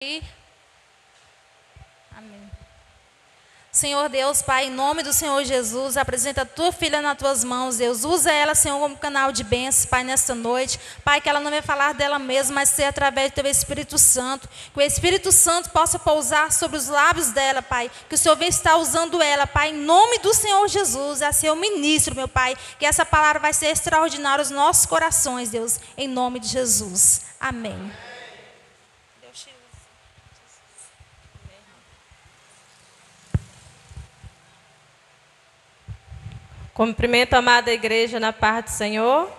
Amém. Senhor Deus, Pai, em nome do Senhor Jesus, apresenta a tua filha nas tuas mãos, Deus. Usa ela, Senhor, como canal de bênçãos, Pai, nesta noite. Pai, que ela não vai falar dela mesma, mas ser através do teu Espírito Santo. Que o Espírito Santo possa pousar sobre os lábios dela, Pai. Que o Senhor venha estar usando ela, Pai, em nome do Senhor Jesus. A ser o ministro, meu Pai. Que essa palavra vai ser extraordinária aos nossos corações, Deus. Em nome de Jesus. Amém. Cumprimento a amada igreja na paz do Senhor.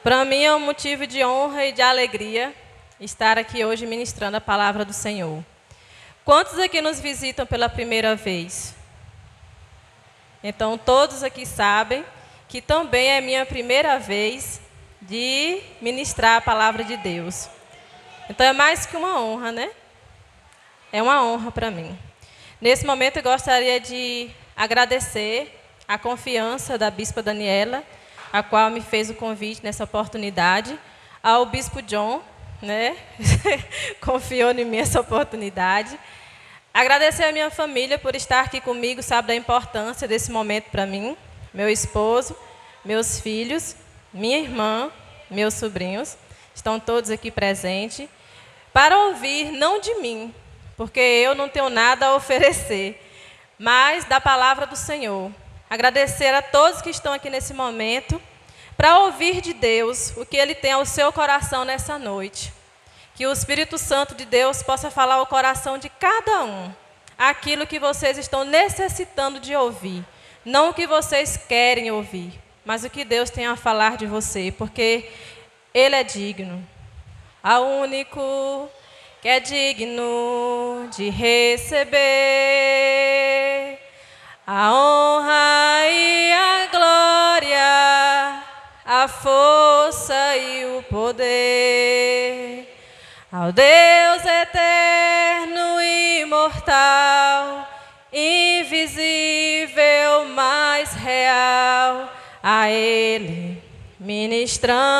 Para mim é um motivo de honra e de alegria estar aqui hoje ministrando a palavra do Senhor. Quantos aqui nos visitam pela primeira vez? Então, todos aqui sabem que também é minha primeira vez de ministrar a palavra de Deus. Então, é mais que uma honra, né? É uma honra para mim. Nesse momento, eu gostaria de agradecer a confiança da Bispa Daniela, a qual me fez o convite nessa oportunidade, ao Bispo John, né? Confiou em mim essa oportunidade. Agradecer a minha família por estar aqui comigo, sabe da importância desse momento para mim, meu esposo, meus filhos, minha irmã, meus sobrinhos, estão todos aqui presentes, para ouvir não de mim, porque eu não tenho nada a oferecer, mas da palavra do Senhor. Agradecer a todos que estão aqui nesse momento, para ouvir de Deus o que Ele tem ao seu coração nessa noite. Que o Espírito Santo de Deus possa falar ao coração de cada um, aquilo que vocês estão necessitando de ouvir. Não o que vocês querem ouvir, mas o que Deus tem a falar de você, porque Ele é digno. Ao único que é digno de receber a honra e a glória, a força e o poder, ao Deus eterno e imortal, invisível, mas real, a Ele ministramos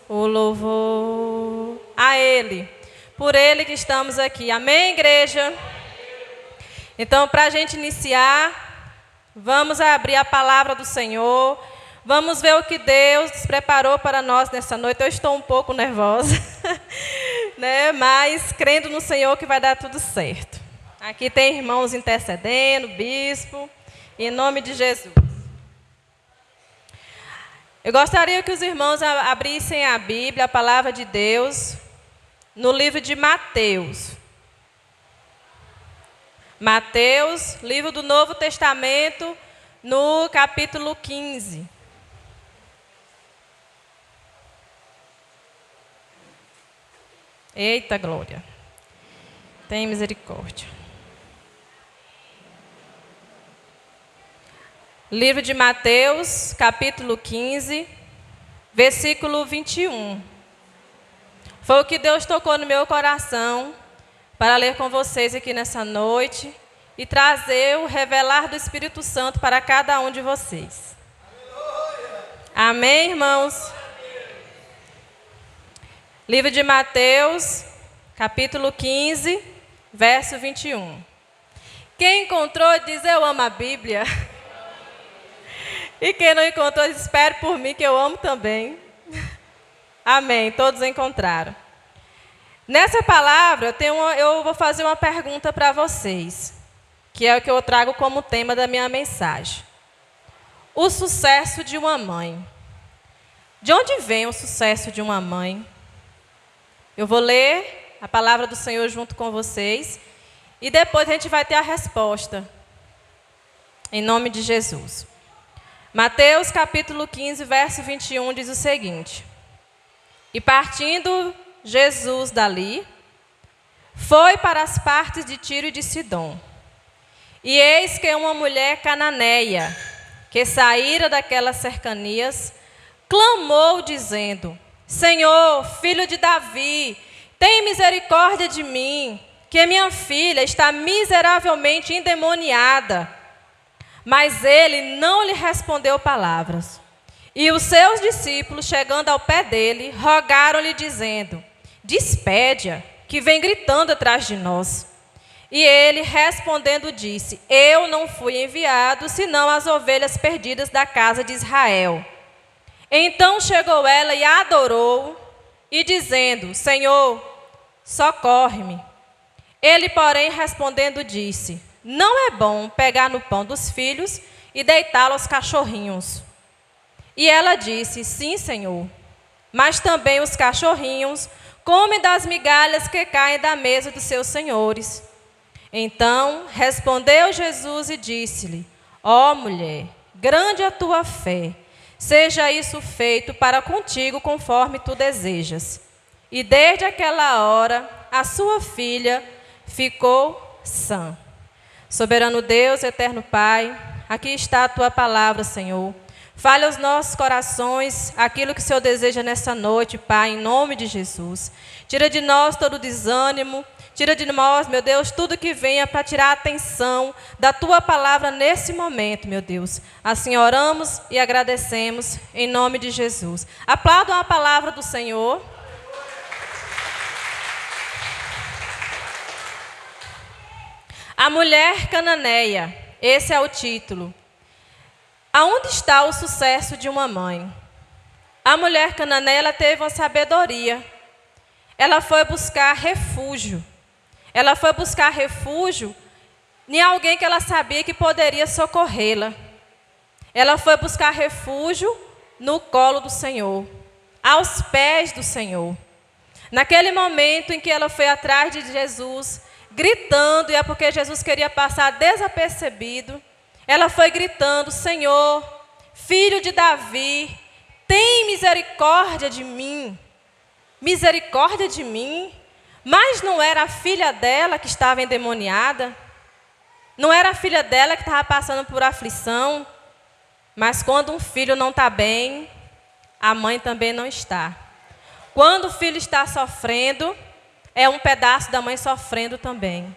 o louvor. A Ele, por Ele que estamos aqui. Amém, igreja? Então, para a gente iniciar, vamos abrir a palavra do Senhor. Vamos ver o que Deus preparou para nós nessa noite. Eu estou um pouco nervosa, né? Mas crendo no Senhor que vai dar tudo certo. Aqui tem irmãos intercedendo, bispo, em nome de Jesus. Eu gostaria que os irmãos abrissem a Bíblia, a palavra de Deus, no livro de Mateus. Mateus, livro do Novo Testamento, no capítulo 15. Eita glória! Tem misericórdia. Livro de Mateus, capítulo 15, versículo 21. Foi o que Deus tocou no meu coração para ler com vocês aqui nessa noite e trazer o revelar do Espírito Santo para cada um de vocês. Amém, irmãos? Livro de Mateus, capítulo 15, verso 21. Quem encontrou diz: eu amo a Bíblia. E quem não encontrou, espere por mim, que eu amo também. Amém, todos encontraram. Nessa palavra, eu vou fazer uma pergunta para vocês, que é o que eu trago como tema da minha mensagem. O sucesso de uma mãe. De onde vem o sucesso de uma mãe? Eu vou ler a palavra do Senhor junto com vocês, e depois a gente vai ter a resposta, em nome de Jesus. Mateus capítulo 15, verso 21 diz o seguinte: e partindo Jesus dali, foi para as partes de Tiro e de Sidom. E eis que uma mulher cananeia, que saíra daquelas cercanias, clamou dizendo: Senhor, filho de Davi, tem misericórdia de mim, que minha filha está miseravelmente endemoniada. Mas ele não lhe respondeu palavras. E os seus discípulos, chegando ao pé dele, rogaram-lhe, dizendo: despede-a, que vem gritando atrás de nós. E ele, respondendo, disse: eu não fui enviado, senão as ovelhas perdidas da casa de Israel. Então chegou ela e adorou, e dizendo: Senhor, socorre-me. Ele, porém, respondendo, disse: não é bom pegar no pão dos filhos e deitá-lo aos cachorrinhos. E ela disse: sim, Senhor, mas também os cachorrinhos comem das migalhas que caem da mesa dos seus senhores. Então respondeu Jesus e disse-lhe: ó mulher, grande é a tua fé, seja isso feito para contigo conforme tu desejas. E desde aquela hora a sua filha ficou sã. Soberano Deus, eterno Pai, aqui está a tua palavra, Senhor. Fale aos nossos corações aquilo que o Senhor deseja nessa noite, Pai, em nome de Jesus. Tira de nós todo o desânimo, tira de nós, meu Deus, tudo que venha para tirar a atenção da tua palavra nesse momento, meu Deus. Assim oramos e agradecemos em nome de Jesus. Aplaudam a palavra do Senhor. A mulher cananeia, esse é o título. Aonde está o sucesso de uma mãe? A mulher cananeia, ela teve uma sabedoria. Ela foi buscar refúgio. Ela foi buscar refúgio em alguém que ela sabia que poderia socorrê-la. Ela foi buscar refúgio no colo do Senhor, aos pés do Senhor. Naquele momento em que ela foi atrás de Jesus, gritando, e é porque Jesus queria passar desapercebido, ela foi gritando: Senhor, filho de Davi, tem misericórdia de mim. Misericórdia de mim? Mas não era a filha dela que estava endemoniada? Não era a filha dela que estava passando por aflição? Mas quando um filho não está bem, a mãe também não está. Quando o filho está sofrendo, é um pedaço da mãe sofrendo também.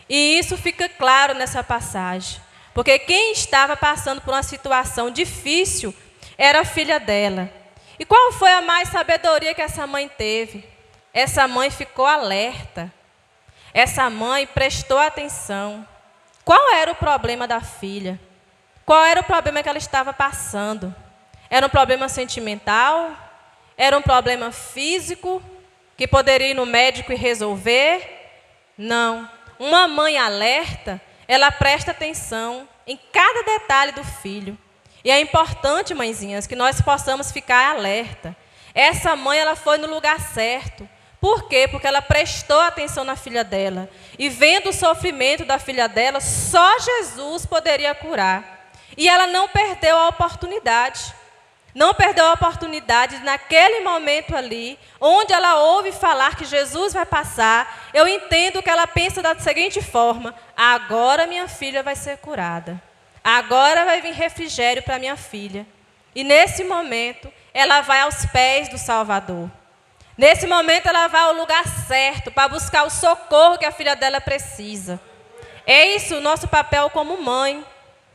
E isso fica claro nessa passagem. Porque quem estava passando por uma situação difícil era a filha dela. E qual foi a mais sabedoria que essa mãe teve? Essa mãe ficou alerta. Essa mãe prestou atenção. Qual era o problema da filha? Qual era o problema que ela estava passando? Era um problema sentimental? Era um problema físico? Que poderia ir no médico e resolver? Não. Uma mãe alerta, ela presta atenção em cada detalhe do filho. E é importante, mãezinhas, que nós possamos ficar alerta. Essa mãe, ela foi no lugar certo. Por quê? Porque ela prestou atenção na filha dela. E vendo o sofrimento da filha dela, só Jesus poderia curar. E ela não perdeu a oportunidade. Não perdeu a oportunidade naquele momento ali, onde ela ouve falar que Jesus vai passar. Eu entendo que ela pensa da seguinte forma: agora minha filha vai ser curada. Agora vai vir refrigério para minha filha. E nesse momento, ela vai aos pés do Salvador. Nesse momento, ela vai ao lugar certo para buscar o socorro que a filha dela precisa. É isso o nosso papel como mãe,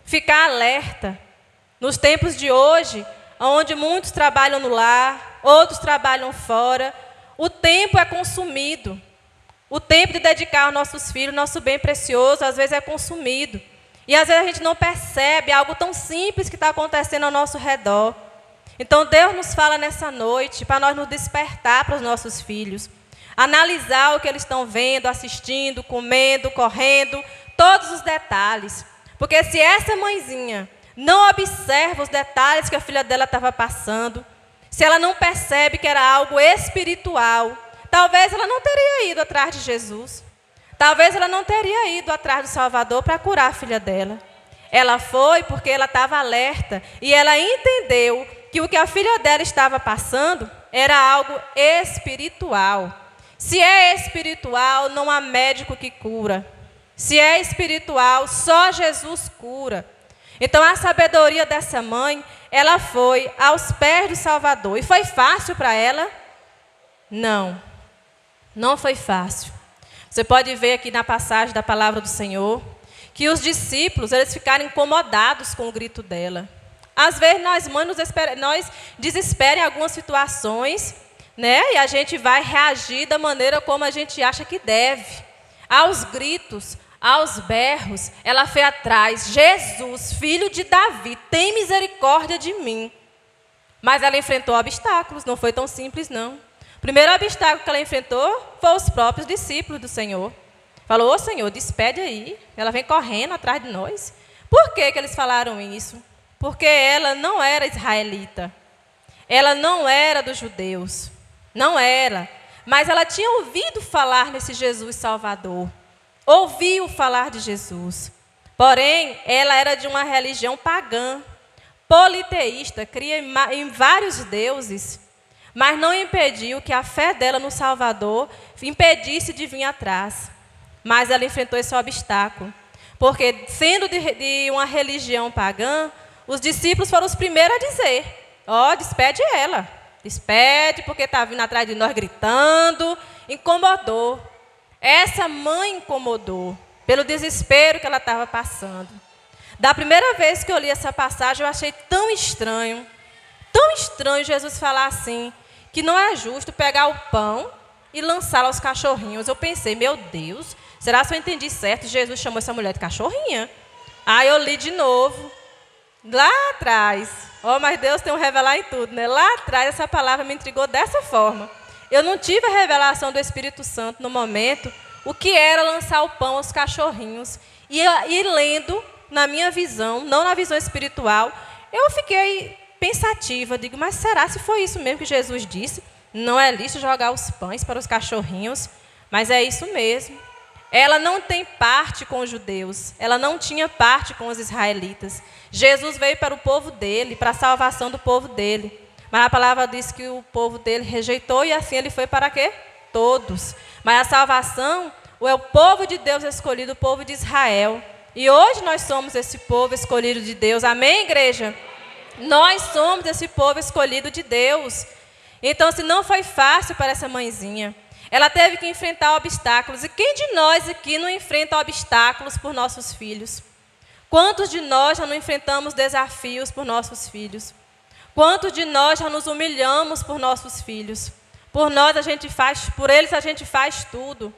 ficar alerta. Nos tempos de hoje, onde muitos trabalham no lar, outros trabalham fora, o tempo é consumido. O tempo de dedicar aos nossos filhos, nosso bem precioso, às vezes é consumido. E às vezes a gente não percebe algo tão simples que está acontecendo ao nosso redor. Então Deus nos fala nessa noite para nós nos despertar para os nossos filhos. Analisar o que eles estão vendo, assistindo, comendo, correndo, todos os detalhes. Porque se essa mãezinha não observa os detalhes que a filha dela estava passando, se ela não percebe que era algo espiritual, talvez ela não teria ido atrás de Jesus. Talvez ela não teria ido atrás do Salvador para curar a filha dela. Ela foi porque ela estava alerta e ela entendeu que o que a filha dela estava passando era algo espiritual. Se é espiritual, não há médico que cura. Se é espiritual, só Jesus cura. Então a sabedoria dessa mãe, ela foi aos pés do Salvador. E foi fácil para ela? Não, não foi fácil. Você pode ver aqui na passagem da palavra do Senhor, que os discípulos, eles ficaram incomodados com o grito dela. Às vezes nós, mães, nós desesperamos em algumas situações, né? E a gente vai reagir da maneira como a gente acha que deve. Aos gritos, aos berros, ela foi atrás. Jesus, filho de Davi, tem misericórdia de mim. Mas ela enfrentou obstáculos, não foi tão simples, não. O primeiro obstáculo que ela enfrentou foi os próprios discípulos do Senhor. Falou, ô Senhor, despede aí. Ela vem correndo atrás de nós. Por que eles falaram isso? Porque ela não era israelita. Ela não era dos judeus. Não era. Mas ela tinha ouvido falar nesse Jesus Salvador. Ouviu falar de Jesus. Porém, ela era de uma religião pagã, politeísta, cria em vários deuses, mas não impediu que a fé dela no Salvador impedisse de vir atrás. Mas ela enfrentou esse obstáculo, porque sendo de uma religião pagã, os discípulos foram os primeiros a dizer, ó, despede ela, despede, porque está vindo atrás de nós gritando, incomodou. Essa mãe incomodou, pelo desespero que ela estava passando. Da primeira vez que eu li essa passagem, eu achei tão estranho Jesus falar assim, que não é justo pegar o pão e lançá-lo aos cachorrinhos. Eu pensei, meu Deus, será que eu entendi certo? Jesus chamou essa mulher de cachorrinha? Aí eu li de novo, lá atrás. Oh, mas Deus tem um revelar em tudo, né? Lá atrás essa palavra me intrigou dessa forma. Eu não tive a revelação do Espírito Santo no momento, o que era lançar o pão aos cachorrinhos. E lendo, na minha visão, não na visão espiritual, eu fiquei pensativa. Digo, mas será se foi isso mesmo que Jesus disse? Não é lícito jogar os pães para os cachorrinhos, mas é isso mesmo. Ela não tem parte com os judeus, ela não tinha parte com os israelitas. Jesus veio para o povo dele, para a salvação do povo dele. Mas a palavra diz que o povo dele rejeitou e assim ele foi para quê? Todos. Mas a salvação é o povo de Deus escolhido, o povo de Israel. E hoje nós somos esse povo escolhido de Deus. Amém, igreja? Nós somos esse povo escolhido de Deus. Então, se não foi fácil para essa mãezinha, ela teve que enfrentar obstáculos. E quem de nós aqui não enfrenta obstáculos por nossos filhos? Quantos de nós já não enfrentamos desafios por nossos filhos? Quantos de nós já nos humilhamos por nossos filhos? Por eles a gente faz tudo.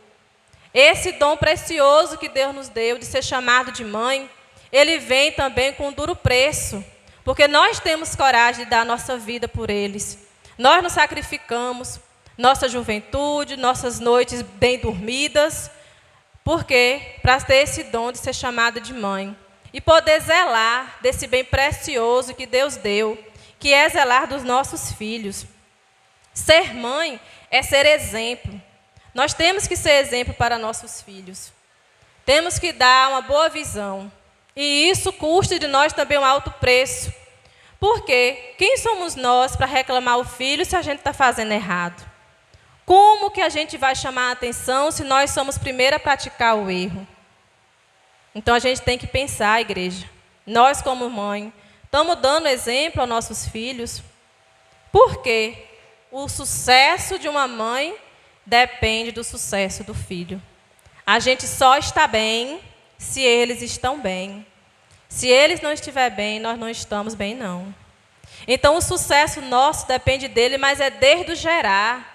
Esse dom precioso que Deus nos deu de ser chamado de mãe, ele vem também com um duro preço, porque nós temos coragem de dar a nossa vida por eles. Nós nos sacrificamos, nossa juventude, nossas noites bem dormidas, porque para ter esse dom de ser chamada de mãe e poder zelar desse bem precioso que Deus deu, que é zelar dos nossos filhos. Ser mãe é ser exemplo. Nós temos que ser exemplo para nossos filhos. Temos que dar uma boa visão. E isso custa de nós também um alto preço. Porque quem somos nós para reclamar o filho se a gente está fazendo errado? Como que a gente vai chamar a atenção se nós somos primeiro a praticar o erro? Então a gente tem que pensar, igreja. Nós como mãe, estamos dando exemplo aos nossos filhos. Por quê? O sucesso de uma mãe depende do sucesso do filho. A gente só está bem se eles estão bem. Se eles não estiverem bem, nós não estamos bem, não. Então, o sucesso nosso depende dele, mas é desde o gerar.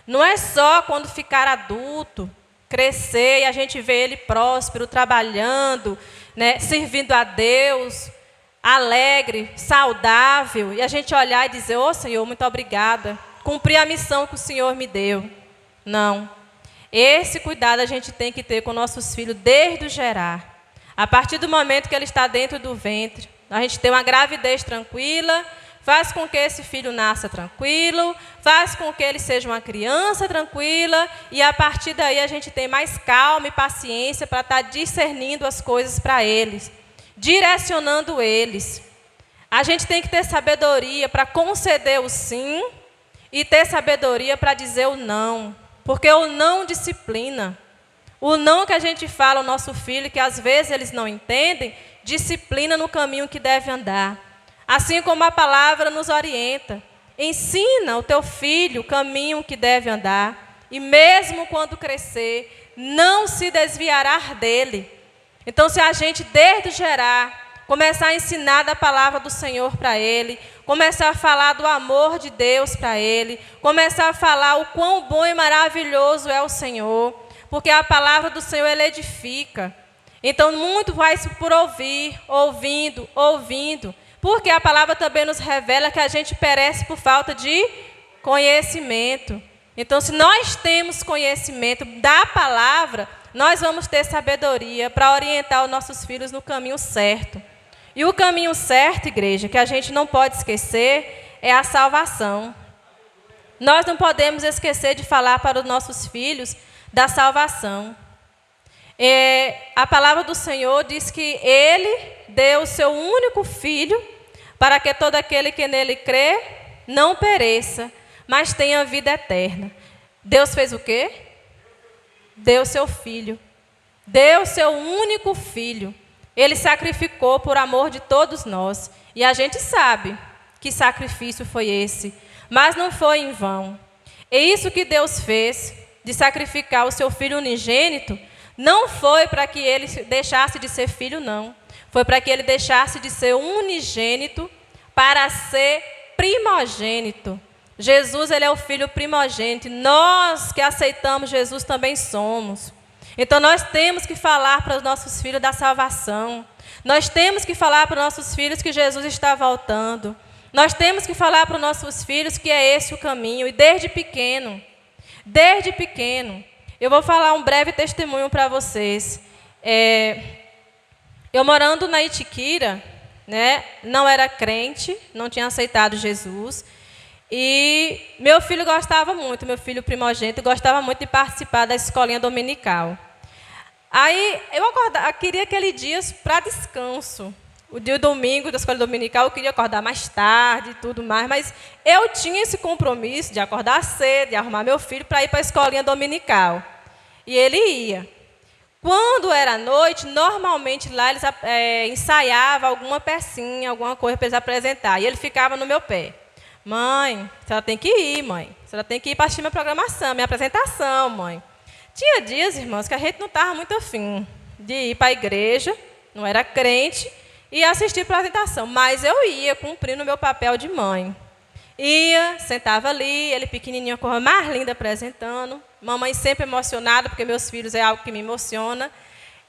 Não é só quando ficar adulto, crescer e a gente vê ele próspero, trabalhando, né, servindo a Deus, alegre, saudável, e a gente olhar e dizer, ô Senhor, muito obrigada, cumpri a missão que o Senhor me deu. Não. Esse cuidado a gente tem que ter com nossos filhos desde o gerar. A partir do momento que ele está dentro do ventre, a gente tem uma gravidez tranquila, faz com que esse filho nasça tranquilo, faz com que ele seja uma criança tranquila, e a partir daí a gente tem mais calma e paciência para estar discernindo as coisas para eles, direcionando eles. A gente tem que ter sabedoria para conceder o sim e ter sabedoria para dizer o não, porque o não disciplina. O não que a gente fala ao nosso filho, que às vezes eles não entendem, disciplina no caminho que deve andar. Assim como a palavra nos orienta. Ensina o teu filho o caminho que deve andar. E mesmo quando crescer, não se desviará dele. Então, se a gente, desde gerar, começar a ensinar da palavra do Senhor para ele, começar a falar do amor de Deus para ele, começar a falar o quão bom e maravilhoso é o Senhor, porque a palavra do Senhor, ela edifica. Então, muito vai por ouvir, ouvindo, porque a palavra também nos revela que a gente perece por falta de conhecimento. Então, se nós temos conhecimento da palavra, nós vamos ter sabedoria para orientar os nossos filhos no caminho certo. E o caminho certo, igreja, que a gente não pode esquecer, é a salvação. Nós não podemos esquecer de falar para os nossos filhos da salvação. A palavra do Senhor diz que Ele deu o seu único Filho para que todo aquele que nele crê não pereça, mas tenha vida eterna. Deus fez o quê? Deu seu Filho. Deu seu único Filho. Ele sacrificou por amor de todos nós. E a gente sabe que sacrifício foi esse, mas não foi em vão. E isso que Deus fez, de sacrificar o seu Filho unigênito, não foi para que ele deixasse de ser filho, não. Foi para que ele deixasse de ser unigênito para ser primogênito. Jesus, ele é o Filho primogênito. Nós que aceitamos Jesus também somos. Então, nós temos que falar para os nossos filhos da salvação. Nós temos que falar para os nossos filhos que Jesus está voltando. Nós temos que falar para os nossos filhos que é esse o caminho. E desde pequeno, eu vou falar um breve testemunho para vocês. Eu morando na Itiquira, né, não era crente, não tinha aceitado Jesus. E meu filho gostava muito, meu filho primogênito, gostava muito de participar da escolinha dominical. Aí eu queria aquele dia para descanso. O dia domingo da escola dominical eu queria acordar mais tarde e tudo mais, mas eu tinha esse compromisso de acordar cedo, de arrumar meu filho para ir para a escolinha dominical. E ele ia. Quando era noite, normalmente lá eles ensaiavam alguma pecinha, alguma coisa para eles apresentar. E ele ficava no meu pé. Mãe, a senhora tem que ir, mãe. A senhora tem que ir para assistir minha programação, minha apresentação, mãe. Tinha dias, irmãos, que a gente não estava muito afim de ir para a igreja, não era crente, e assistir a apresentação. Mas eu ia cumprindo o meu papel de mãe. Ia, sentava ali, ele pequenininho, com a mais linda apresentando. Mamãe sempre emocionada, porque meus filhos é algo que me emociona.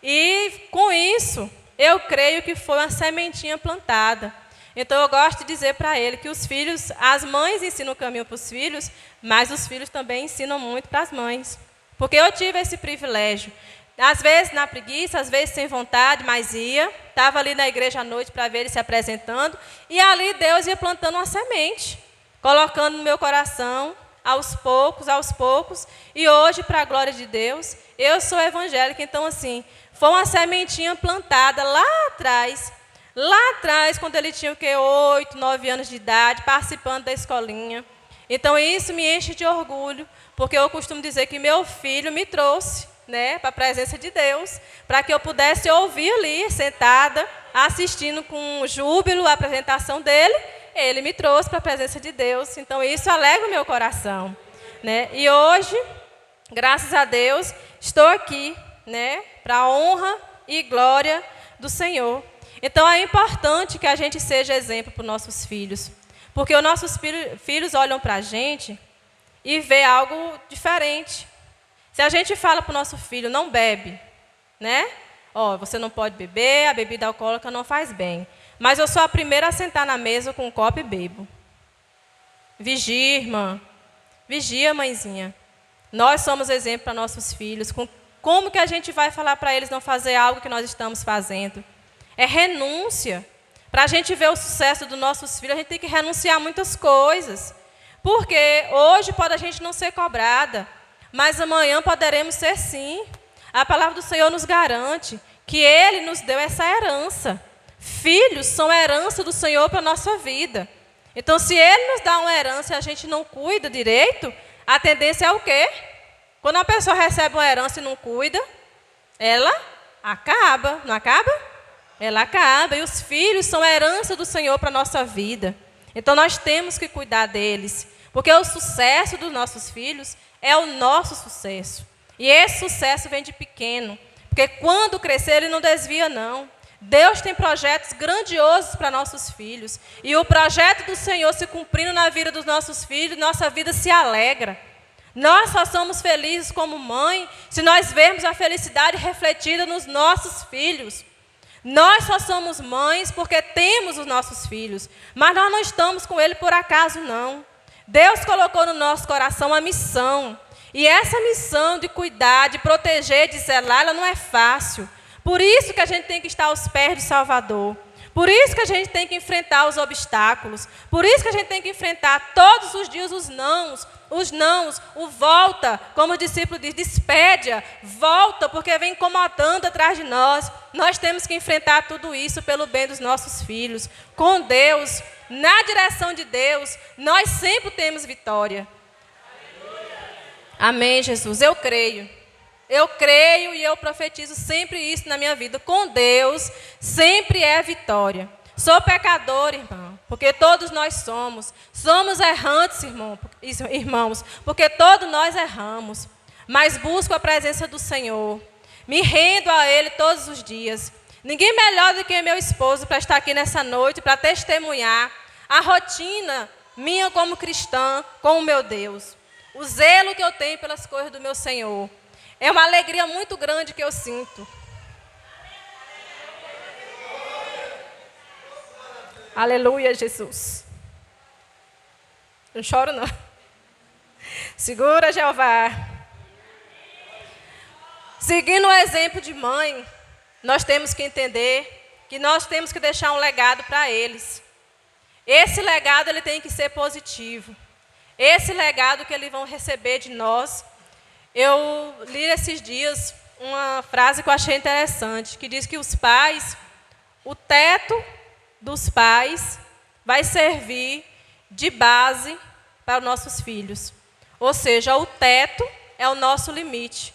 E, com isso, eu creio que foi uma sementinha plantada. Então, eu gosto de dizer para ele que os filhos, as mães ensinam o caminho para os filhos, mas os filhos também ensinam muito para as mães. Porque eu tive esse privilégio. Às vezes na preguiça, às vezes sem vontade, mas ia. Estava ali na igreja à noite para ver ele se apresentando. E ali Deus ia plantando uma semente, colocando no meu coração, aos poucos. E hoje, para a glória de Deus, eu sou evangélica. Então, assim, foi uma sementinha plantada lá atrás, quando ele tinha 8, 9 anos de idade, participando da escolinha. Então, isso me enche de orgulho, porque eu costumo dizer que meu filho me trouxe, né, para a presença de Deus, para que eu pudesse ouvir ali, sentada, assistindo com júbilo a apresentação dele. Ele me trouxe para a presença de Deus. Então, isso alegra o meu coração, né? E hoje, graças a Deus, estou aqui, né, para a honra e glória do Senhor. Então, é importante que a gente seja exemplo para os nossos filhos, porque os nossos filhos olham para a gente e vê algo diferente. Se a gente fala para o nosso filho, não bebe, né? Você não pode beber, a bebida alcoólica não faz bem. Mas eu sou a primeira a sentar na mesa com um copo e bebo. Vigia, irmã. Vigia, mãezinha. Nós somos exemplo para nossos filhos. Como que a gente vai falar para eles não fazer algo que nós estamos fazendo? É renúncia. Para a gente ver o sucesso dos nossos filhos, a gente tem que renunciar a muitas coisas. Porque hoje pode a gente não ser cobrada, mas amanhã poderemos ser sim. A palavra do Senhor nos garante que Ele nos deu essa herança. Filhos são herança do Senhor para a nossa vida. Então, se Ele nos dá uma herança e a gente não cuida direito, a tendência é o quê? Quando uma pessoa recebe uma herança e não cuida, ela acaba. Não acaba? Ela acaba. E os filhos são herança do Senhor para a nossa vida. Então, nós temos que cuidar deles. Porque o sucesso dos nossos filhos é o nosso sucesso. E esse sucesso vem de pequeno. Porque quando crescer, ele não desvia, não. Deus tem projetos grandiosos para nossos filhos. E o projeto do Senhor se cumprindo na vida dos nossos filhos, nossa vida se alegra. Nós só somos felizes como mãe se nós vermos a felicidade refletida nos nossos filhos. Nós só somos mães porque temos os nossos filhos, mas nós não estamos com ele por acaso, não. Deus colocou no nosso coração a missão. E essa missão de cuidar, de proteger, de zelar, ela não é fácil. Por isso que a gente tem que estar aos pés do Salvador. Por isso que a gente tem que enfrentar os obstáculos. Por isso que a gente tem que enfrentar todos os dias os nãos, o volta, como o discípulo diz, despede-a, volta, porque vem incomodando atrás de nós. Nós temos que enfrentar tudo isso pelo bem dos nossos filhos. Com Deus, na direção de Deus, nós sempre temos vitória. Amém, Jesus, eu creio. Eu creio e eu profetizo sempre isso na minha vida. Com Deus, sempre é vitória. Sou pecador, irmão, porque todos nós somos. Somos errantes, irmãos, porque todos nós erramos. Mas busco a presença do Senhor. Me rendo a Ele todos os dias. Ninguém melhor do que meu esposo para estar aqui nessa noite, para testemunhar a rotina minha como cristã com o meu Deus. O zelo que eu tenho pelas coisas do meu Senhor. É uma alegria muito grande que eu sinto. Aleluia, Jesus. Não choro, não. Segura, Jeová. Seguindo o exemplo de mãe, nós temos que entender que nós temos que deixar um legado para eles. Esse legado ele tem que ser positivo. Esse legado que eles vão receber de nós. Eu li esses dias uma frase que eu achei interessante, que diz que os pais, o teto dos pais vai servir de base para os nossos filhos. Ou seja, o teto é o nosso limite,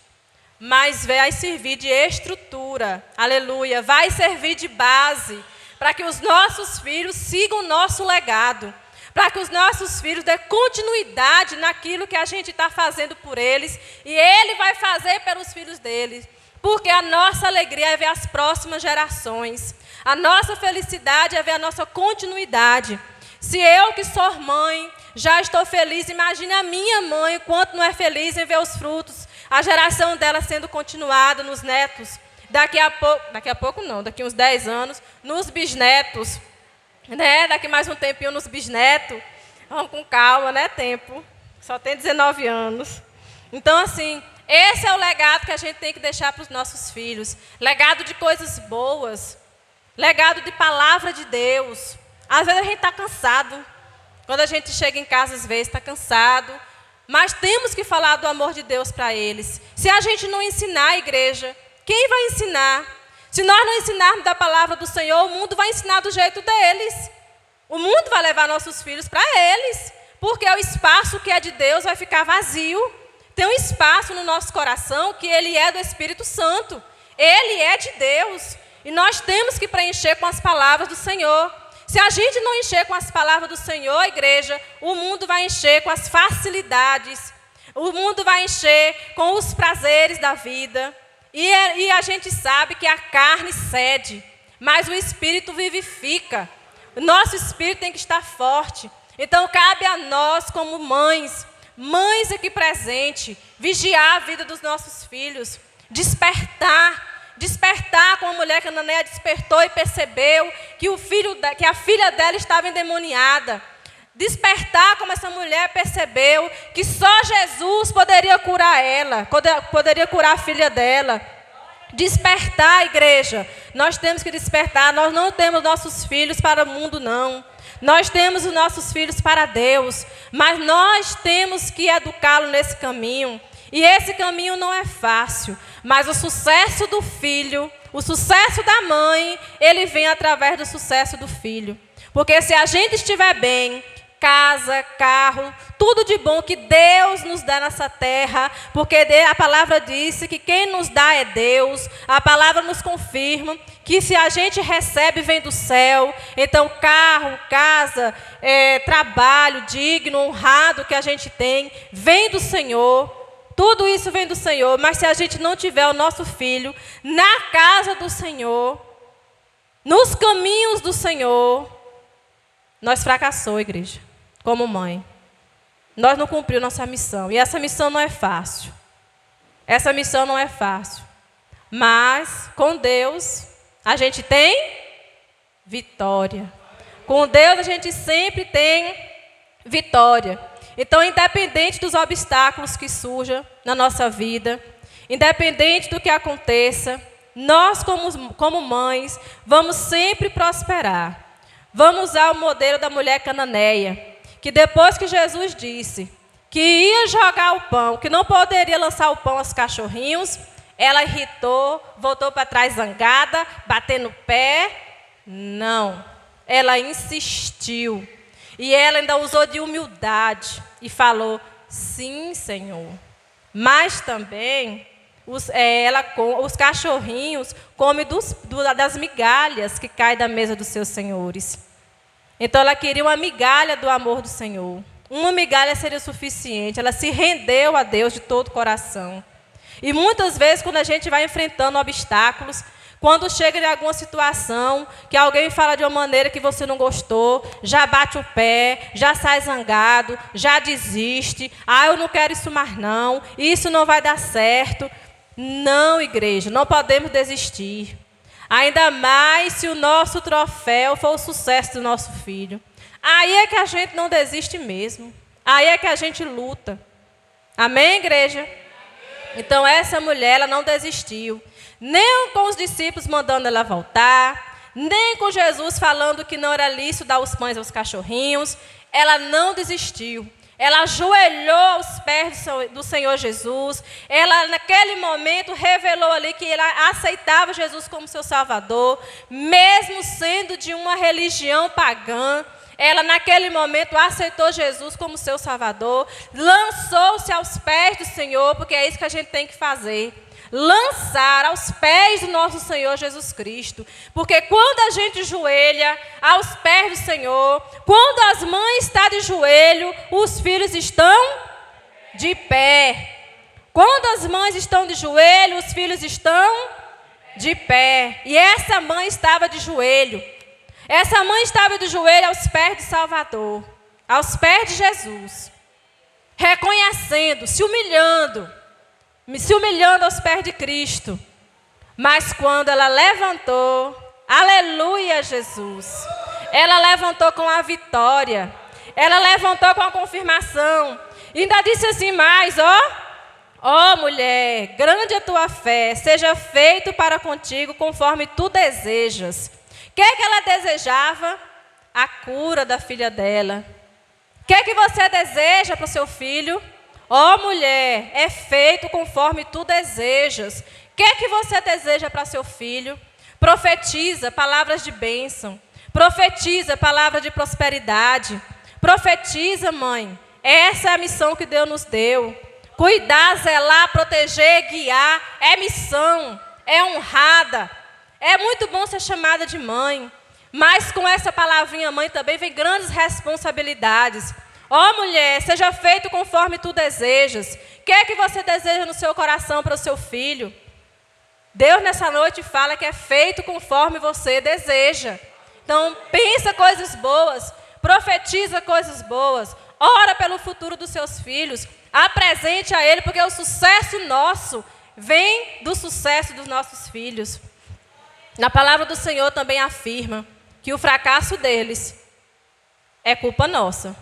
mas vai servir de estrutura, aleluia, vai servir de base para que os nossos filhos sigam o nosso legado. Para que os nossos filhos dêem continuidade naquilo que a gente está fazendo por eles. E Ele vai fazer pelos filhos deles. Porque a nossa alegria é ver as próximas gerações. A nossa felicidade é ver a nossa continuidade. Se eu que sou mãe, já estou feliz, imagine a minha mãe, o quanto não é feliz em ver os frutos. A geração dela sendo continuada nos netos. Daqui a pouco não, daqui uns 10 anos, nos bisnetos. Né? Daqui mais um tempinho nos bisnetos. Vamos com calma, né? Tempo. Só tem 19 anos. Então, assim, esse é o legado que a gente tem que deixar para os nossos filhos. Legado de coisas boas. Legado de palavra de Deus. Às vezes a gente está cansado. Quando a gente chega em casa, às vezes está cansado. Mas temos que falar do amor de Deus para eles. Se a gente não ensinar a igreja, quem vai ensinar? Se nós não ensinarmos da palavra do Senhor, o mundo vai ensinar do jeito deles. O mundo vai levar nossos filhos para eles. Porque o espaço que é de Deus vai ficar vazio. Tem um espaço no nosso coração que ele é do Espírito Santo. Ele é de Deus. E nós temos que preencher com as palavras do Senhor. Se a gente não encher com as palavras do Senhor, igreja, o mundo vai encher com as facilidades. O mundo vai encher com os prazeres da vida. E a gente sabe que a carne cede, mas o Espírito vivifica. O nosso Espírito tem que estar forte. Então, cabe a nós, como mães aqui presentes, vigiar a vida dos nossos filhos, despertar como a mulher cananeia despertou e percebeu que a filha dela estava endemoniada. Despertar como essa mulher percebeu que só Jesus poderia curar ela, poderia curar a filha dela. Despertar, igreja. Nós temos que despertar. Nós não temos nossos filhos para o mundo, não. Nós temos os nossos filhos para Deus. Mas nós temos que educá-lo nesse caminho. E esse caminho não é fácil. Mas o sucesso do filho, o sucesso da mãe, ele vem através do sucesso do filho. Porque se a gente estiver bem, casa, carro, tudo de bom que Deus nos dá nessa terra, porque a palavra disse que quem nos dá é Deus, a palavra nos confirma que se a gente recebe vem do céu, então carro, casa, trabalho digno, honrado que a gente tem, vem do Senhor, tudo isso vem do Senhor, mas se a gente não tiver o nosso filho na casa do Senhor, nos caminhos do Senhor, nós fracassou, igreja, como mãe. Nós não cumprimos nossa missão. E essa missão não é fácil. Essa missão não é fácil. Mas, com Deus, a gente tem vitória. Com Deus, a gente sempre tem vitória. Então, independente dos obstáculos que surjam na nossa vida, independente do que aconteça, nós, como mães, vamos sempre prosperar. Vamos usar o modelo da mulher cananeia, que depois que Jesus disse que ia jogar o pão, que não poderia lançar o pão aos cachorrinhos, ela irritou, voltou para trás zangada, batendo o pé. Não, ela insistiu. E ela ainda usou de humildade e falou, sim, Senhor. Mas também os cachorrinhos comem das migalhas que caem da mesa dos seus senhores. Então ela queria uma migalha do amor do Senhor. Uma migalha seria suficiente. Ela se rendeu a Deus de todo o coração. E muitas vezes, quando a gente vai enfrentando obstáculos, quando chega em alguma situação, que alguém fala de uma maneira que você não gostou, já bate o pé, já sai zangado, já desiste. Eu não quero isso mais não, isso não vai dar certo. Não, igreja, não podemos desistir. Ainda mais se o nosso troféu for o sucesso do nosso filho. Aí é que a gente não desiste mesmo. Aí é que a gente luta. Amém, igreja? Então, essa mulher, ela não desistiu. Nem com os discípulos mandando ela voltar, nem com Jesus falando que não era lícito dar os pães aos cachorrinhos. Ela não desistiu. Ela ajoelhou aos pés do Senhor Jesus. Ela, naquele momento, revelou ali que ela aceitava Jesus como seu Salvador, mesmo sendo de uma religião pagã. Ela, naquele momento, aceitou Jesus como seu Salvador, lançou-se aos pés do Senhor, porque é isso que a gente tem que fazer. Lançar aos pés do nosso Senhor Jesus Cristo. Porque quando a gente joelha aos pés do Senhor, quando as mães estão de joelho, os filhos estão de pé. Quando as mães estão de joelho, os filhos estão de pé. E essa mãe estava de joelho. Essa mãe estava de joelho aos pés de Salvador, aos pés de Jesus, reconhecendo, se humilhando aos pés de Cristo. Mas quando ela levantou, aleluia, Jesus, ela levantou com a vitória, ela levantou com a confirmação, e ainda disse assim mais, ó mulher, grande é a tua fé, seja feito para contigo conforme tu desejas. O que é que ela desejava? A cura da filha dela. O que é que você deseja para o seu filho? Mulher, é feito conforme tu desejas. O que é que você deseja para seu filho? Profetiza palavras de bênção. Profetiza palavras de prosperidade. Profetiza, mãe. Essa é a missão que Deus nos deu. Cuidar, zelar, proteger, guiar. É missão. É honrada. É muito bom ser chamada de mãe. Mas com essa palavrinha mãe também vem grandes responsabilidades. Mulher, seja feito conforme tu desejas. O que é que você deseja no seu coração para o seu filho? Deus nessa noite fala que é feito conforme você deseja. Então, pensa coisas boas, profetiza coisas boas, ora pelo futuro dos seus filhos, apresente a Ele, porque o sucesso nosso vem do sucesso dos nossos filhos. Na palavra do Senhor também afirma que o fracasso deles é culpa nossa.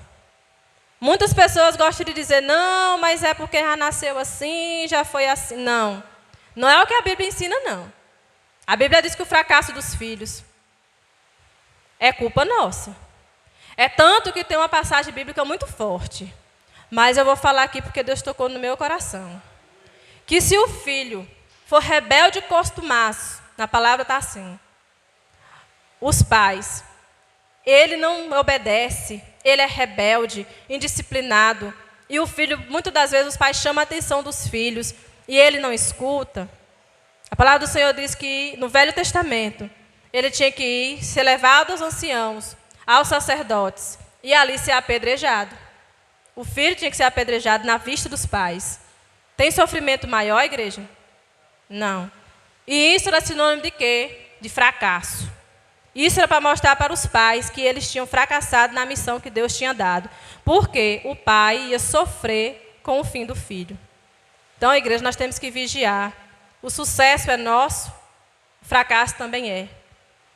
Muitas pessoas gostam de dizer, não, mas é porque já nasceu assim, já foi assim. Não, não é o que a Bíblia ensina, não. A Bíblia diz que o fracasso dos filhos é culpa nossa. É tanto que tem uma passagem bíblica muito forte. Mas eu vou falar aqui porque Deus tocou no meu coração. Que se o filho for rebelde e costumaço, na palavra está assim, os pais, ele não obedece, ele é rebelde, indisciplinado, e o filho, muitas das vezes, os pais chamam a atenção dos filhos, e ele não escuta. A palavra do Senhor diz que, no Velho Testamento, ele tinha que ir, ser levado aos anciãos, aos sacerdotes, e ali ser apedrejado. O filho tinha que ser apedrejado na vista dos pais. Tem sofrimento maior, igreja? Não. E isso era sinônimo de quê? De fracasso. Isso era para mostrar para os pais que eles tinham fracassado na missão que Deus tinha dado. Porque o pai ia sofrer com o fim do filho. Então, igreja, nós temos que vigiar. O sucesso é nosso, o fracasso também é.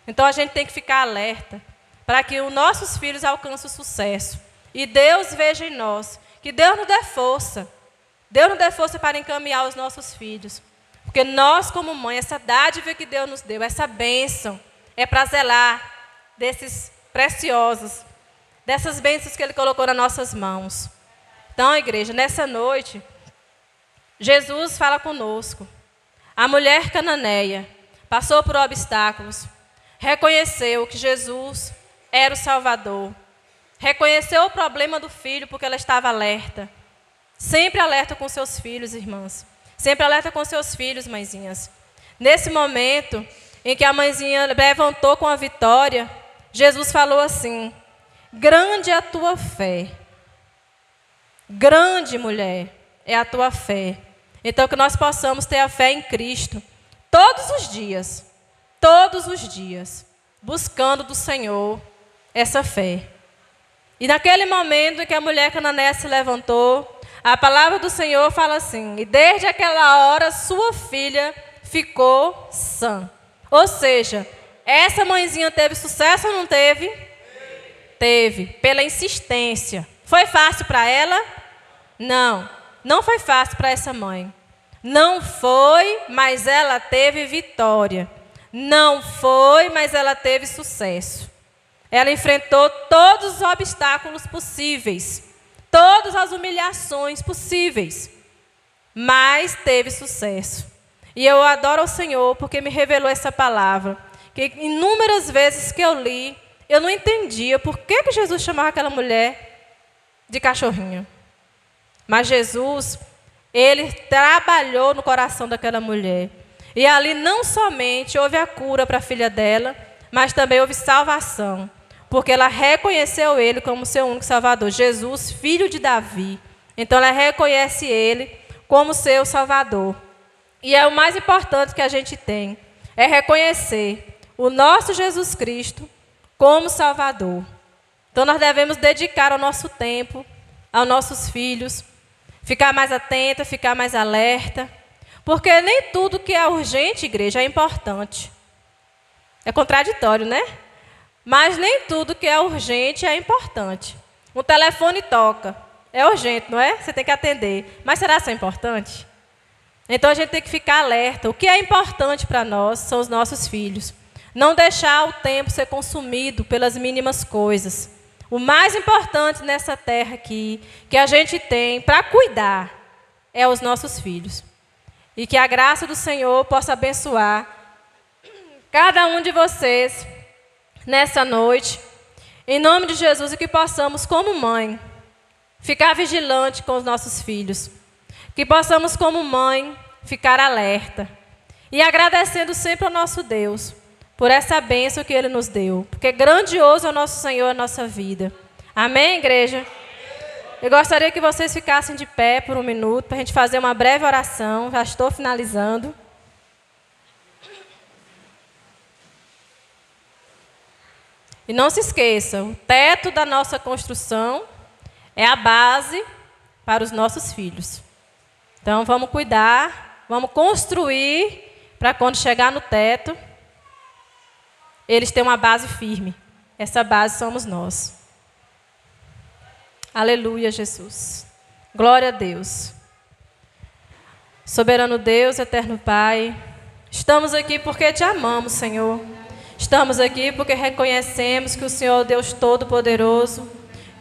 Então, a gente tem que ficar alerta para que os nossos filhos alcancem o sucesso. E Deus veja em nós, que Deus nos dê força. Deus nos dê força para encaminhar os nossos filhos. Porque nós, como mãe, essa dádiva que Deus nos deu, essa bênção, é para zelar desses preciosos, dessas bênçãos que Ele colocou nas nossas mãos. Então, igreja, nessa noite, Jesus fala conosco. A mulher cananeia passou por obstáculos, reconheceu que Jesus era o Salvador, reconheceu o problema do filho porque ela estava alerta. Sempre alerta com seus filhos, irmãs. Sempre alerta com seus filhos, mãezinhas. Nesse momento em que a mãezinha levantou com a vitória, Jesus falou assim: grande é a tua fé. Grande, mulher, é a tua fé. Então, que nós possamos ter a fé em Cristo todos os dias, buscando do Senhor essa fé. E naquele momento em que a mulher cananeia se levantou, a palavra do Senhor fala assim: e desde aquela hora sua filha ficou sã. Ou seja, essa mãezinha teve sucesso ou não teve? Teve, pela insistência. Foi fácil para ela? Não, não foi fácil para essa mãe. Não foi, mas ela teve vitória. Não foi, mas ela teve sucesso. Ela enfrentou todos os obstáculos possíveis, todas as humilhações possíveis, mas teve sucesso. E eu adoro ao Senhor porque me revelou essa palavra, que inúmeras vezes que eu li, eu não entendia por que Jesus chamava aquela mulher de cachorrinho. Mas Jesus, Ele trabalhou no coração daquela mulher. E ali não somente houve a cura para a filha dela, mas também houve salvação. Porque ela reconheceu Ele como seu único Salvador. Jesus, filho de Davi. Então ela reconhece Ele como seu Salvador. E é o mais importante que a gente tem. É reconhecer o nosso Jesus Cristo como Salvador. Então nós devemos dedicar o nosso tempo aos nossos filhos. Ficar mais atenta, ficar mais alerta. Porque nem tudo que é urgente, igreja, é importante. É contraditório, né? Mas nem tudo que é urgente é importante. Um telefone toca. É urgente, não é? Você tem que atender. Mas será que isso é importante? Então a gente tem que ficar alerta. O que é importante para nós são os nossos filhos. Não deixar o tempo ser consumido pelas mínimas coisas. O mais importante nessa terra aqui, que a gente tem para cuidar, é os nossos filhos. E que a graça do Senhor possa abençoar cada um de vocês nessa noite, em nome de Jesus, e que possamos, como mãe, ficar vigilante com os nossos filhos. Que possamos, como mãe, ficar alerta. E agradecendo sempre ao nosso Deus por essa bênção que Ele nos deu. Porque grandioso é o nosso Senhor e a nossa vida. Amém, igreja? Eu gostaria que vocês ficassem de pé por um minuto, para a gente fazer uma breve oração. Já estou finalizando. E não se esqueça, o teto da nossa construção é a base para os nossos filhos. Então, vamos cuidar, vamos construir para quando chegar no teto, eles têm uma base firme. Essa base somos nós. Aleluia, Jesus. Glória a Deus. Soberano Deus, eterno Pai, estamos aqui porque te amamos, Senhor. Estamos aqui porque reconhecemos que o Senhor é o Deus Todo-Poderoso,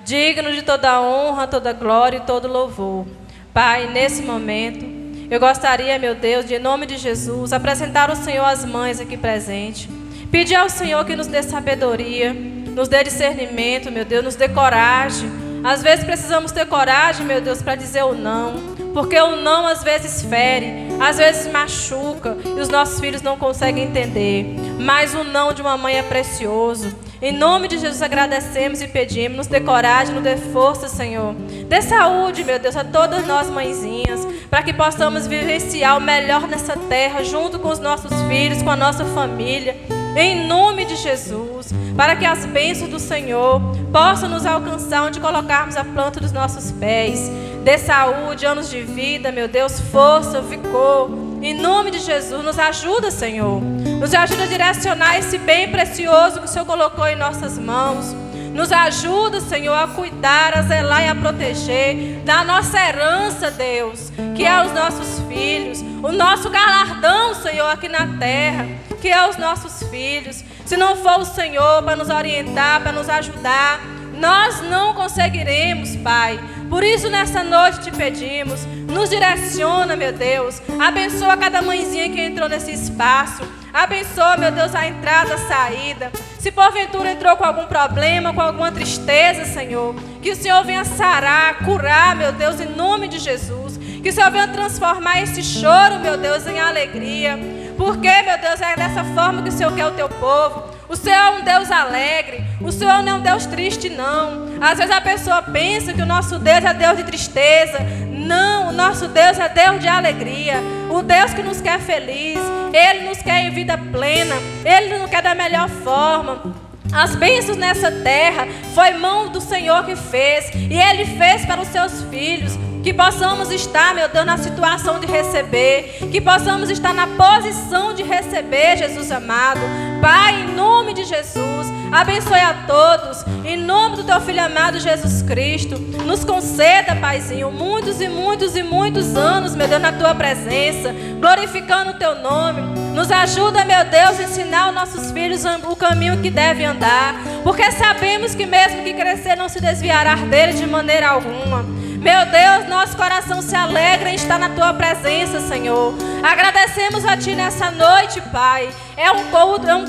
digno de toda honra, toda glória e todo louvor. Pai, nesse momento, eu gostaria, meu Deus, de, em nome de Jesus, apresentar ao Senhor as mães aqui presentes. Pedir ao Senhor que nos dê sabedoria, nos dê discernimento, meu Deus, nos dê coragem. Às vezes precisamos ter coragem, meu Deus, para dizer o não. Porque o não às vezes fere, às vezes machuca e os nossos filhos não conseguem entender. Mas o não de uma mãe é precioso. Em nome de Jesus agradecemos e pedimos, nos dê coragem, nos dê força, Senhor. Dê saúde, meu Deus, a todas nós mãezinhas, para que possamos vivenciar o melhor nessa terra, junto com os nossos filhos, com a nossa família. em nome de Jesus, para que as bênçãos do Senhor possam nos alcançar onde colocarmos a planta dos nossos pés. Dê saúde, anos de vida, meu Deus, força, vigor. Em nome de Jesus, nos ajuda, Senhor. Nos ajuda a direcionar esse bem precioso que o Senhor colocou em nossas mãos. Nos ajuda, Senhor, a cuidar, a zelar e a proteger da nossa herança, Deus, que é os nossos filhos, o nosso galardão, Senhor, aqui na terra, que é os nossos filhos. Se não for o Senhor para nos orientar, para nos ajudar, nós não conseguiremos, Pai. Por isso, nessa noite te pedimos, nos direciona, meu Deus. Abençoa cada mãezinha que entrou nesse espaço. Abençoa, meu Deus, a entrada, a saída. Se porventura entrou com algum problema, com alguma tristeza, Senhor, que o Senhor venha sarar, curar, meu Deus, em nome de Jesus. Que o Senhor venha transformar esse choro, meu Deus, em alegria. Porque, meu Deus, é dessa forma que o Senhor quer o teu povo. O Senhor é um Deus alegre. O Senhor não é um Deus triste, não. Às vezes a pessoa pensa que o nosso Deus é Deus de tristeza. Não, o nosso Deus é Deus de alegria. O Deus que nos quer feliz. Ele nos quer em vida plena. Ele nos quer da melhor forma. As bênçãos nessa terra foi mão do Senhor que fez. E Ele fez para os seus filhos. Que possamos estar, meu Deus, na situação de receber. Que possamos estar na posição de receber, Jesus amado. Pai, em nome de Jesus, abençoe a todos. Em nome do teu Filho amado, Jesus Cristo. Nos conceda, Paizinho, muitos e muitos e muitos anos, meu Deus, na tua presença. Glorificando o teu nome. Nos ajuda, meu Deus, a ensinar aos nossos filhos o caminho que devem andar. Porque sabemos que mesmo que crescer, não se desviará dele de maneira alguma. Meu Deus, nosso coração se alegra em estar na tua presença, Senhor. Agradecemos a ti nessa noite, Pai. É um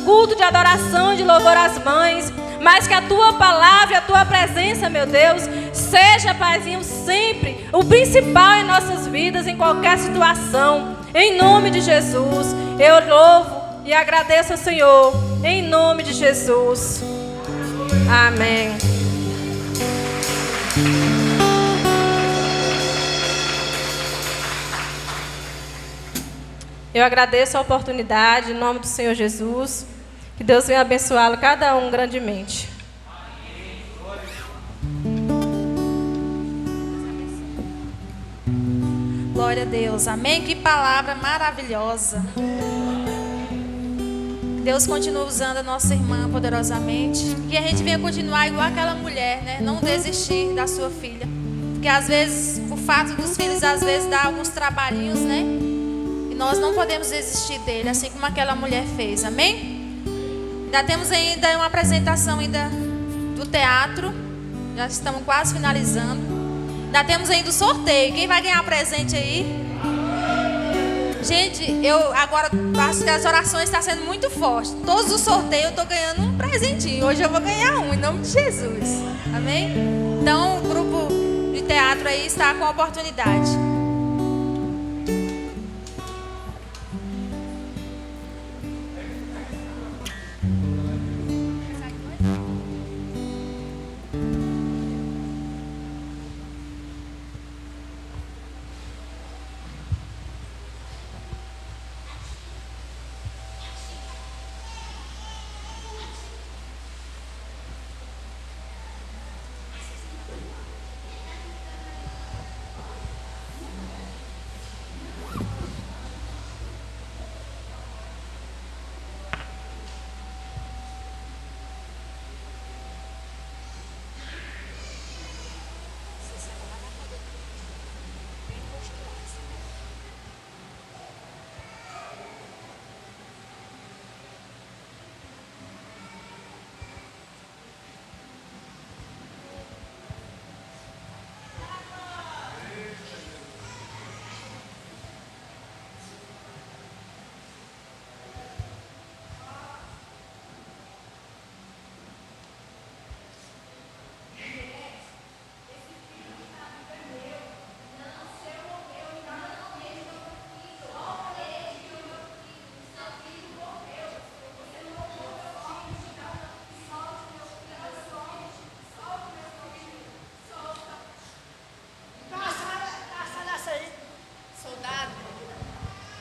culto de adoração e de louvor às mães. Mas que a tua palavra e a tua presença, meu Deus, seja, Paizinho, sempre o principal em nossas vidas, em qualquer situação. Em nome de Jesus, eu louvo e agradeço ao Senhor. Em nome de Jesus. Amém. Eu agradeço a oportunidade, em nome do Senhor Jesus. Que Deus venha abençoá-lo, cada um, grandemente. Glória a Deus. Amém? Que palavra maravilhosa. Deus continua usando a nossa irmã poderosamente. Que a gente venha continuar igual aquela mulher, né? Não desistir da sua filha. Porque às vezes, o fato dos filhos, às vezes, dá alguns trabalhinhos, né? Nós não podemos desistir dele, assim como aquela mulher fez, amém? Ainda temos ainda uma apresentação ainda do teatro, já estamos quase finalizando. Ainda temos ainda o sorteio, quem vai ganhar presente aí? Gente, eu agora acho que as orações estão sendo muito fortes. Todos os sorteios eu estou ganhando um presentinho, hoje eu vou ganhar um, em nome de Jesus, amém? Então o grupo de teatro aí está com a oportunidade.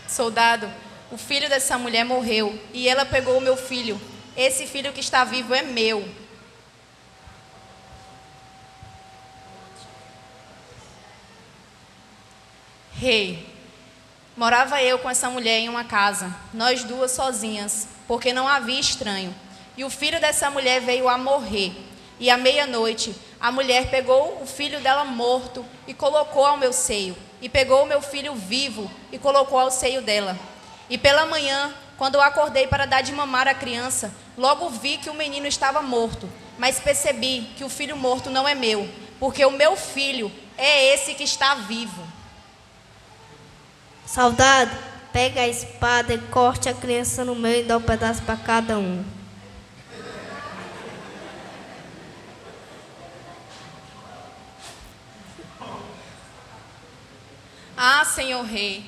Soldado, o filho dessa mulher morreu e ela pegou o meu filho. Esse filho que está vivo é meu. Rei, morava eu com essa mulher em uma casa, nós duas sozinhas, porque não havia estranho. E o filho dessa mulher veio a morrer. E à meia-noite, a mulher pegou o filho dela morto e colocou ao meu seio. E pegou o meu filho vivo e colocou ao seio dela. E pela manhã, quando eu acordei para dar de mamar à criança, logo vi que o menino estava morto. Mas percebi que o filho morto não é meu, porque o meu filho é esse que está vivo. Soldado, pega a espada e corte a criança no meio e dá um pedaço para cada um. Ah, senhor rei,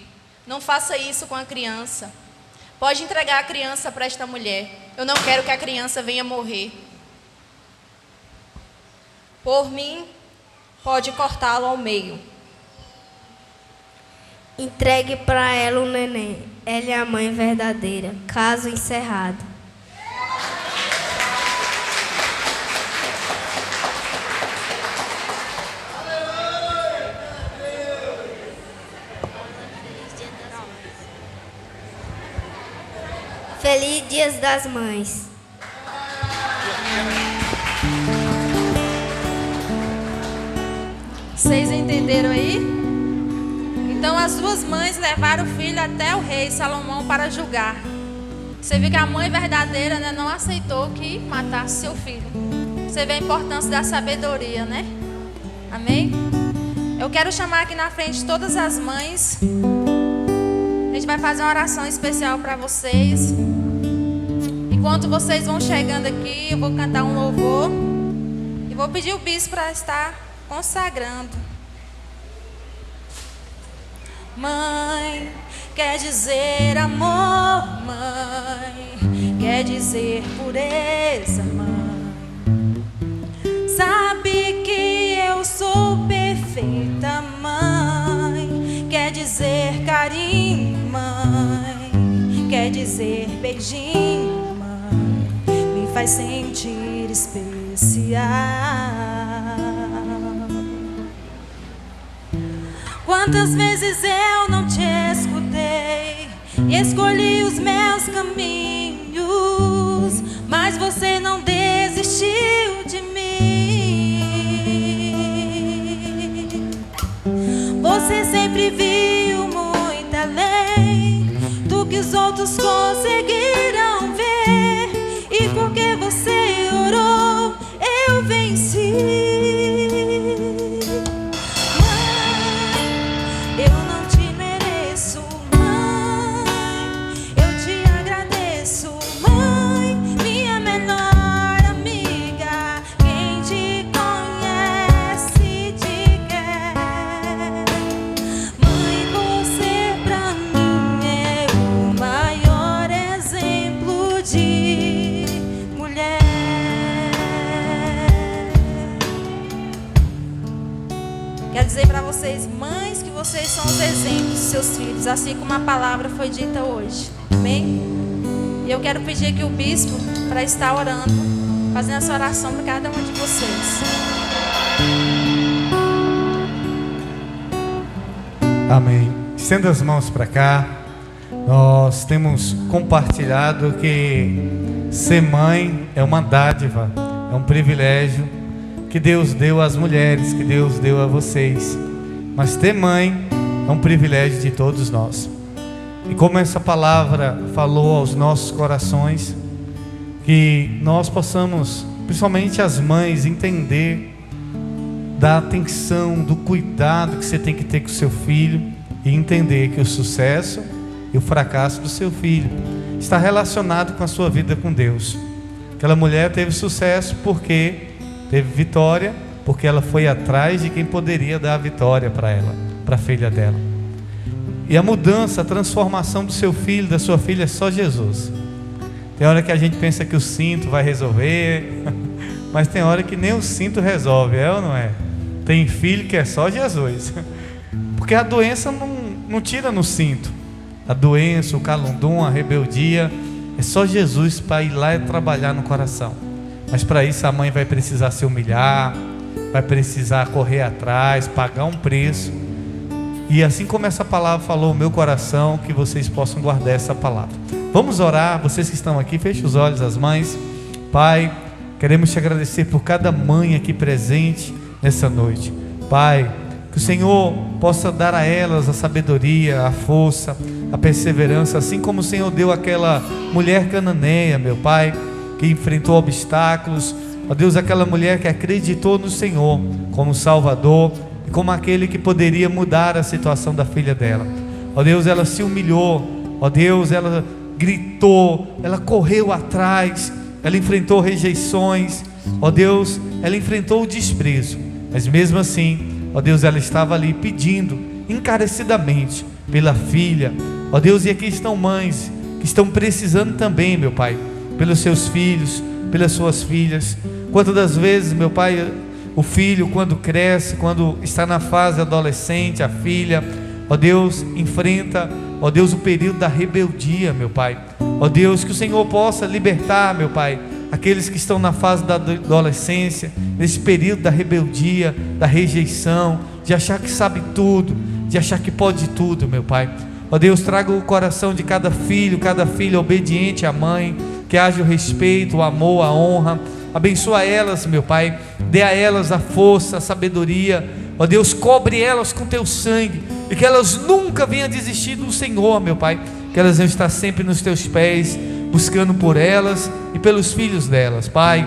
não faça isso com a criança. Pode entregar a criança para esta mulher. Eu não quero que a criança venha morrer. Por mim, pode cortá-lo ao meio. Entregue para ela o neném. Ela é a mãe verdadeira. Caso encerrado. Feliz Dia das Mães. Vocês entenderam aí? Então as duas mães levaram o filho até o rei Salomão para julgar. Você vê que a mãe verdadeira, né, não aceitou que matasse seu filho. Você vê a importância da sabedoria, né? Amém? Eu quero chamar aqui na frente todas as mães. A gente vai fazer uma oração especial para vocês. Enquanto vocês vão chegando aqui, eu vou cantar um louvor. E vou pedir o bispo para estar consagrando. Mãe, quer dizer amor, mãe, quer dizer pureza, mãe. Sabe que eu sou perfeita, mãe, quer dizer carinho, mãe, quer dizer beijinho, mãe, me faz sentir especial. Quantas vezes eu não te escutei e escolhi os meus caminhos, mas você não desistiu de mim. Você sempre viu muito além do que os outros conseguiram ver, e porque você orou, eu venci. Quero dizer para vocês, mães, que vocês são os exemplos dos seus filhos, assim como a palavra foi dita hoje. Amém? E eu quero pedir aqui o bispo para estar orando, fazendo essa oração para cada um de vocês. Amém. Estenda as mãos para cá. Nós temos compartilhado que ser mãe é uma dádiva, é um privilégio que Deus deu às mulheres, que Deus deu a vocês. Mas ter mãe é um privilégio de todos nós. E como essa palavra falou aos nossos corações, que nós possamos, principalmente as mães, entender da atenção, do cuidado que você tem que ter com o seu filho, e entender que o sucesso e o fracasso do seu filho está relacionado com a sua vida com Deus. Aquela mulher teve sucesso porque teve vitória, porque ela foi atrás de quem poderia dar a vitória para ela, para a filha dela. E a mudança, a transformação do seu filho, da sua filha, é só Jesus. Tem hora que a gente pensa que o cinto vai resolver, mas tem hora que nem o cinto resolve, é ou não é? Tem filho que é só Jesus, porque a doença não tira no cinto, a doença, o calundum, a rebeldia. É só Jesus para ir lá e trabalhar no coração. Mas para isso a mãe vai precisar se humilhar, vai precisar correr atrás, pagar um preço. E assim como essa palavra falou o meu coração, que vocês possam guardar essa palavra. Vamos orar, vocês que estão aqui, feche os olhos, as mães. Pai, queremos te agradecer por cada mãe aqui presente nessa noite. Pai, que o Senhor possa dar a elas a sabedoria, a força, a perseverança, assim como o Senhor deu àquela mulher cananeia, meu Pai, que enfrentou obstáculos. Ó Deus, aquela mulher que acreditou no Senhor como Salvador e como aquele que poderia mudar a situação da filha dela. Ó Deus, ela se humilhou. Ó Deus, ela gritou, ela correu atrás, ela enfrentou rejeições. Ó Deus, ela enfrentou o desprezo. Mas mesmo assim, ó Deus, ela estava ali pedindo encarecidamente pela filha. Ó Deus, e aqui estão mães que estão precisando também, meu Pai, pelos seus filhos, pelas suas filhas. Quantas das vezes, meu Pai, o filho quando cresce, quando está na fase adolescente, a filha, ó Deus, enfrenta, ó Deus, o período da rebeldia, meu Pai. Ó Deus, que o Senhor possa libertar, meu Pai, aqueles que estão na fase da adolescência, nesse período da rebeldia, da rejeição, de achar que sabe tudo, de achar que pode tudo, meu Pai. Ó Deus, traga o coração de cada filha obediente à mãe, que haja o respeito, o amor, a honra. Abençoa elas, meu Pai, dê a elas a força, a sabedoria. Ó Deus, cobre elas com teu sangue, e que elas nunca venham desistir do Senhor, meu Pai, que elas venham estar sempre nos teus pés, buscando por elas e pelos filhos delas. Pai,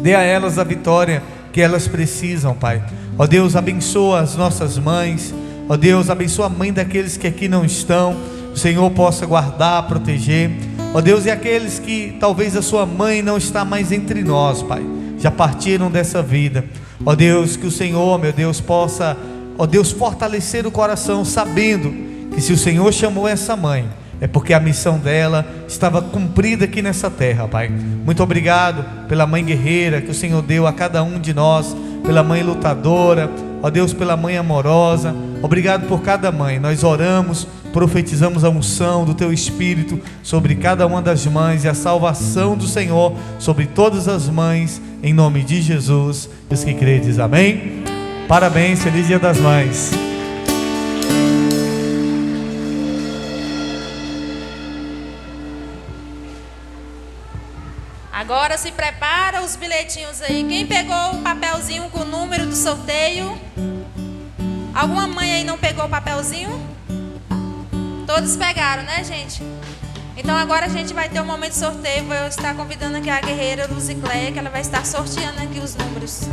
dê a elas a vitória que elas precisam, Pai. Ó Deus, abençoa as nossas mães. Ó Deus, abençoa a mãe daqueles que aqui não estão. O Senhor possa guardar, proteger. Ó Deus, e aqueles que talvez a sua mãe não está mais entre nós, Pai, já partiram dessa vida. Ó Deus, que o Senhor, meu Deus, possa, ó Deus, fortalecer o coração, sabendo que se o Senhor chamou essa mãe, é porque a missão dela estava cumprida aqui nessa terra, Pai. Muito obrigado pela mãe guerreira que o Senhor deu a cada um de nós, pela mãe lutadora, ó Deus, pela mãe amorosa. Obrigado por cada mãe. Nós oramos, profetizamos a unção do Teu Espírito sobre cada uma das mães e a salvação do Senhor sobre todas as mães, em nome de Jesus. Os que credes, amém? Parabéns, feliz Dia das Mães. Agora se prepara os bilhetinhos aí. Quem pegou o papelzinho com o número do sorteio? Alguma mãe aí não pegou o papelzinho? Todos pegaram, né, gente? Então agora a gente vai ter um momento de sorteio. Vou estar convidando aqui a guerreira Luzicléia, que ela vai estar sorteando aqui os números.